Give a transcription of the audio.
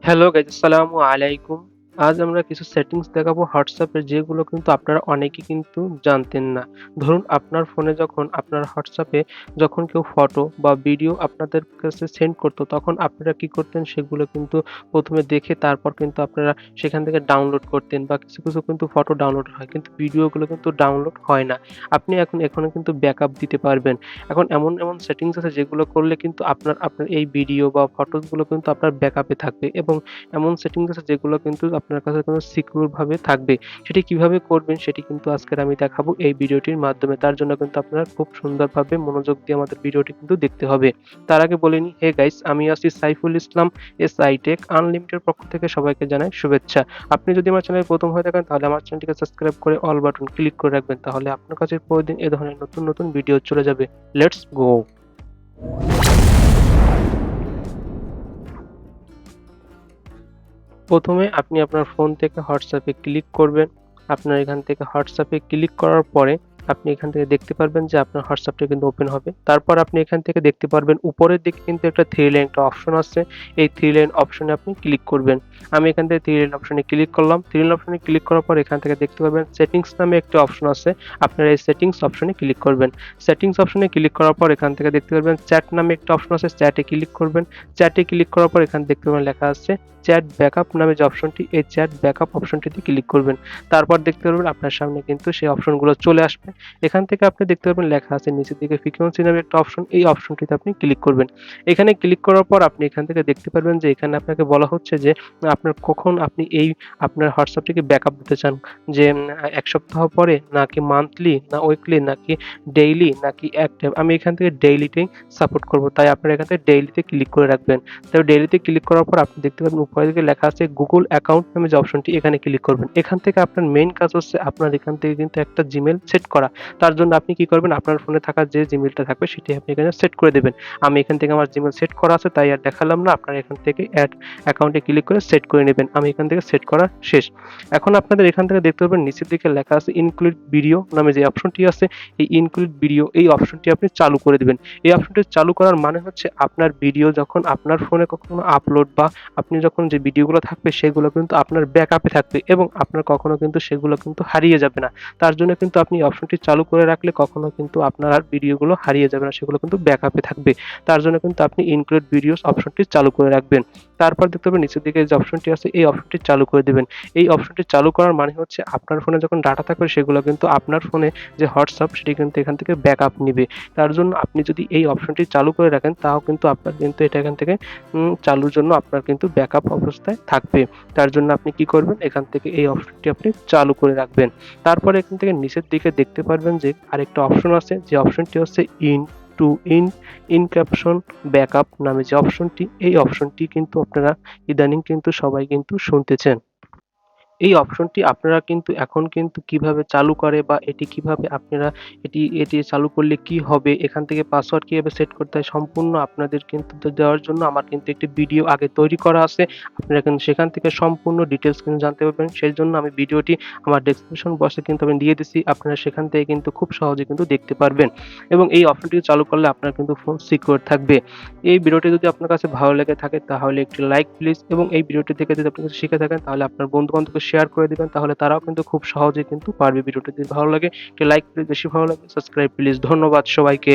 Hello guys, আসসালামু আলাইকুম। আজ আমরা কিছু সেটিংস দেখাবো WhatsApp এর যেগুলো কিন্তু আপনারা অনেকেই কিন্তু জানতেন না। ধরুন আপনার ফোনে যখন আপনার WhatsApp এ যখন কেউ ফটো বা ভিডিও আপনাদের কাছে সেন্ড করত তখন আপনারা কি করতেন সেগুলো কিন্তু ১ম এ দেখে তারপর কিন্তু আপনারা সেখান থেকে ডাউনলোড করতেন বা কিছু কিন্তু ফটো ডাউনলোড হয়। কিন্তু ভিডিওগুলো কিন্তু ডাউনলোড হয় না। আপনি এখনো কিন্তু ব্যাকআপ দিতে পারবেন। এখন এমন সেটিংস আছে যেগুলো করলে কিন্তু আপনার এই ভিডিও বা ফটোস গুলো কিন্তু আপনার ব্যাকআপে থাকবে এবং এমন সেটিংস আছে যেগুলো কিন্তু আপনার কাছে কোনো সিকিউর ভাবে থাকবে। সেটি কিভাবে করবেন সেটি কিন্তু আজকের আমি দেখাবো এই ভিডিওটির মাধ্যমে। তার জন্য কিন্তু আপনারা খুব সুন্দরভাবে মনোযোগ দিয়ে আমাদের ভিডিওটি কিন্তু দেখতে হবে। তার আগে বলে নিই, হে গাইস, আমি আছি Saiful Islam, SI take unlimited পক্ষ থেকে সবাইকে জানাই শুভেচ্ছা। আপনি যদি আমার চ্যানেলে প্রথম হয়ে থাকেন তাহলে আমার চ্যানেলটিকে সাবস্ক্রাইব করে অল বাটন ক্লিক করে রাখবেন। তাহলে আপনার কাছে প্রতিদিন এ ধরনের নতুন ভিডিও চলে যাবে। Let's go! প্রথমে আপনি আপনার ফোন থেকে WhatsApp এ ক্লিক করবেন। আপনার এখান থেকে WhatsApp এ ক্লিক করার পরে আপনি এখান থেকে দেখতে পারবেন যে আপনার WhatsApp টা কিন্তু ওপেন হবে। তারপর আপনি এখান থেকে দেখতে পারবেন উপরের দিকে কিন্তু একটা 3 লাইন একটা অপশন আছে। এই 3 লাইন অপশনে আপনি ক্লিক করবেন। আমি এখান থেকে 3 লাইন অপশনে ক্লিক করলাম। 3 লাইন অপশনে ক্লিক করার পর এখান থেকে দেখতে পারবেন সেটিংস নামে একটা অপশন আছে। আপনারা এই সেটিংস অপশনে ক্লিক করবেন। সেটিংস অপশনে ক্লিক করার পর এখান থেকে দেখতে পারবেন চ্যাট নামে একটা অপশন আছে। চ্যাটে ক্লিক করবেন। চ্যাটে ক্লিক করার পর এখানে দেখতে পাবেন লেখা আছে চ্যাট ব্যাকআপ নামে যে অপশনটি, এই চ্যাট ব্যাকআপ অপশনটিতে ক্লিক করবেন। তারপর দেখতে পারবেন আপনার সামনে কিন্তু সেই অপশনগুলো চলে আসবে। এখান থেকে আপনি দেখতে পারবেন লেখা আছে নিচের দিকে ফ্রিকোয়েন্সি নামে একটা অপশন, এই অপশনটিতে আপনি ক্লিক করবেন। এখানে ক্লিক করার পর আপনি এখান থেকে দেখতে পারবেন যে এখানে আপনাকে বলা হচ্ছে যে আপনার কখন আপনি এই আপনার হোয়াটসঅ্যাপটিকে ব্যাকআপ দিতে চান। যে ১ সপ্তাহ পরে নাকি মান্থলি না উইকলি নাকি ডেইলি নাকি এক আমি এখান থেকে ডেইলিতেই সাপোর্ট করব। তাই আপনারা এখান থেকে ডেইলিতে ক্লিক করে রাখবেন। তবে ডেইলিতে ক্লিক করার পর আপনি দেখতে পাবেন উপরের দিকে লেখা আছে গুগল অ্যাকাউন্ট নামে যে অপশনটি, এখানে ক্লিক করবেন। এখান থেকে আপনার মেইন কাজ হচ্ছে আপনার এখান থেকে কিন্তু একটা জিমেইল সেট করা। তার জন্য আপনি কি করবেন, আপনার ফোনে থাকা যে জিমেইলটা থাকবে সেটি আপনি এখানে সেট করে দেবেন। আমি এখান থেকে আমার জিমেইল সেট করা আছে তাই আর দেখালাম না। আপনারা এখান থেকে এড অ্যাকাউন্টে ক্লিক করে সেট করে নেবেন। আমি এখান থেকে সেট করা শেষ। এখন আপনাদের এখান থেকে দেখতে পাবেন নিচের দিকে লেখা আছে ইনক্লুড ভিডিও নামে যে অপশনটি আছে, এই ইনক্লুড ভিডিও এই অপশনটি আপনি চালু করে দিবেন। এই অপশনটি চালু করার মানে হচ্ছে আপনার ভিডিও যখন আপনার ফোনে কখনো আপলোড বা আপনি যখন যে ভিডিওগুলো থাকবে সেগুলো কিন্তু আপনার ব্যাকআপে থাকবে এবং আপনার কখনো কিন্তু সেগুলো কিন্তু হারিয়ে যাবে না। তার জন্য কিন্তু আপনি এই অপশনটি চালু করে রাখলে কখনো কিন্তু আপনার আর ভিডিওগুলো হারিয়ে যাবে না। সেগুলো কিন্তু ব্যাকআপে থাকবে। তার জন্য কিন্তু আপনি ইনক্লুড ভিডিওস অপশনটি চালু করে রাখবেন। তারপর দেখতে পাবেন নিচের দিকে যে অপশনটি আছে এই অপশনটি চালু করে দিবেন। এই অপশনটি চালু করার মানে হচ্ছে আপনার ফোনে যখন ডাটা থাকবে সেগুলো কিন্তু আপনার ফোনে যে WhatsApp সেটি কিন্তু এখান থেকে ব্যাকআপ নিবে। তার জন্য আপনি যদি এই অপশনটি চালু করে রাখেন তাও কিন্তু আপনার কিন্তু এটা এখান থেকে চালুর জন্য আপনার কিন্তু ব্যাকআপ অবস্থায় থাকবে। তার জন্য আপনি কি করবেন, এখান থেকে এই অপশনটি আপনি চালু করে রাখবেন। তারপরে এখান থেকে নিচের দিকে দেখতে পারবেন যে আরেকটা অপশন আছে, যে অপশনটি হচ্ছে টু ইন ইনক্রিপশন ব্যাকআপ নামে যে অপশনটি, এই অপশনটি কিন্তু আপনারা ইদানিং কিন্তু সবাই কিন্তু শুনতেছেন। এই অপশনটি আপনারা কিন্তু এখন কিন্তু কিভাবে চালু করে বা এটি কিভাবে আপনারা এটি চালু করলে কি হবে, এখান থেকে পাসওয়ার্ড কিভাবে সেট করতে হয় সম্পূর্ণ আপনাদের কিন্তু দেওয়ার জন্য আমার কিন্তু একটি ভিডিও আগে তৈরি করা আছে। আপনারা কিন্তু সেখান থেকে সম্পূর্ণ ডিটেইলস কিন্তু জানতে পারবেন। সেজন্য আমি ভিডিওটি আমার ডেসক্রিপশন বক্সে কিন্তু আমি দিয়ে দিছি। আপনারা সেখান থেকে কিন্তু খুব সহজে কিন্তু দেখতে পারবেন এবং এই অপশনটি চালু করলে আপনার কিন্তু ফোন সিকিউর থাকবে। এই ভিডিওটি যদি আপনার কাছে ভালো লেগে থাকে তাহলে একটি লাইক প্লিজ, এবং এই ভিডিওটি থেকে যদি আপনি কিছু শিখে থাকেন তাহলে আপনার বন্ধু-বান্ধবকে শেয়ার করে দিবেন। তাহলে তারাও কিন্তু খুব সহজেই কিন্তু পারবে। ভিডিওটি যদি ভালো লাগে একটি লাইক প্লিজ, বেশি ভালো লাগলে সাবস্ক্রাইব প্লিজ। ধন্যবাদ সবাইকে।